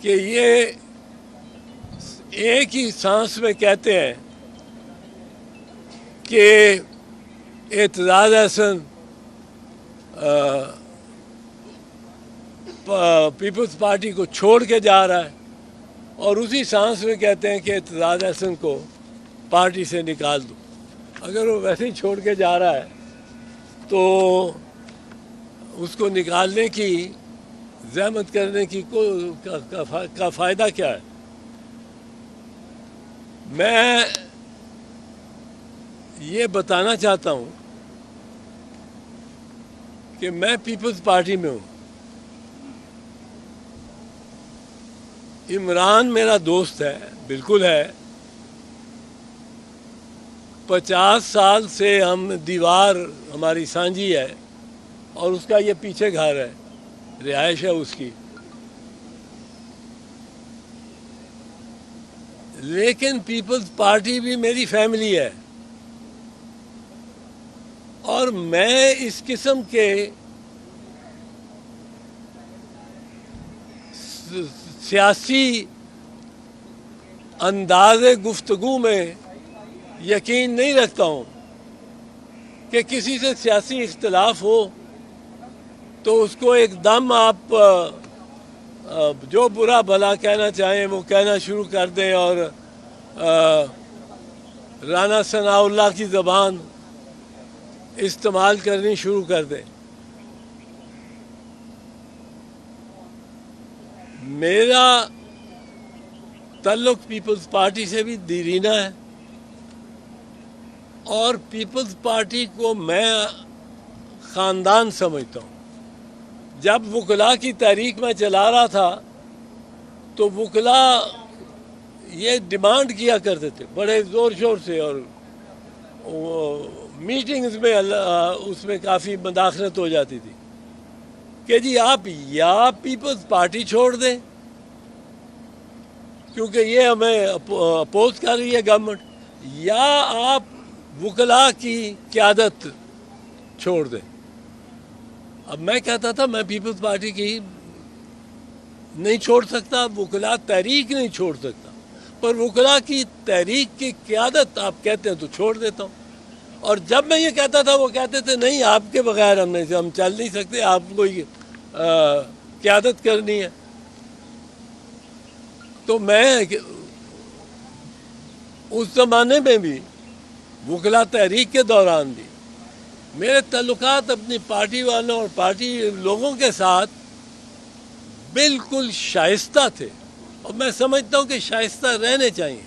کہ یہ ایک ہی سانس میں کہتے ہیں کہ اعتزاز احسن پیپلز پارٹی کو چھوڑ کے جا رہا ہے، اور اسی سانس میں کہتے ہیں کہ اعتزاز احسن کو پارٹی سے نکال دو۔ اگر وہ ویسے ہی چھوڑ کے جا رہا ہے تو اس کو نکالنے کی زحمت کرنے کی کا فائدہ کیا ہے؟ میں یہ بتانا چاہتا ہوں کہ میں پیپلز پارٹی میں ہوں۔ عمران میرا دوست ہے، بالکل ہے۔ 50 سال سے ہم دیوار ہماری سانجھی ہے، اور اس کا یہ پیچھے گھر ہے، رہائش ہے اس کی۔ لیکن پیپلز پارٹی بھی میری فیملی ہے، اور میں اس قسم کے سیاسی انداز گفتگو میں یقین نہیں رکھتا ہوں کہ کسی سے سیاسی اختلاف ہو تو اس کو ایک دم آپ جو برا بھلا کہنا چاہیں وہ کہنا شروع کر دیں، اور رانا ثناء اللہ کی زبان استعمال کرنی شروع کر دیں۔ میرا تعلق پیپلز پارٹی سے بھی دیرینہ ہے، اور پیپلز پارٹی کو میں خاندان سمجھتا ہوں۔ جب وکلاء کی تحریک میں چلا رہا تھا تو وکلاء یہ ڈیمانڈ کیا کرتے تھے بڑے زور شور سے، اور میٹنگز میں اس میں کافی مداخلت ہو جاتی تھی کہ جی آپ یا پیپلز پارٹی چھوڑ دیں کیونکہ یہ ہمیں اپوز کر رہی ہے گورنمنٹ، یا آپ وکلاء کی قیادت چھوڑ دیں۔ اب میں کہتا تھا میں پیپلز پارٹی کی نہیں چھوڑ سکتا، وکلاء تحریک نہیں چھوڑ سکتا، پر وکلاء کی تحریک کی قیادت آپ کہتے ہیں تو چھوڑ دیتا ہوں۔ اور جب میں یہ کہتا تھا وہ کہتے تھے نہیں آپ کے بغیر ہم چل نہیں سکتے، آپ کو قیادت کرنی ہے۔ تو میں اس زمانے میں بھی وکلاء تحریک کے دوران بھی میرے تعلقات اپنی پارٹی والوں اور پارٹی لوگوں کے ساتھ بالکل شائستہ تھے، اور میں سمجھتا ہوں کہ شائستہ رہنے چاہیے۔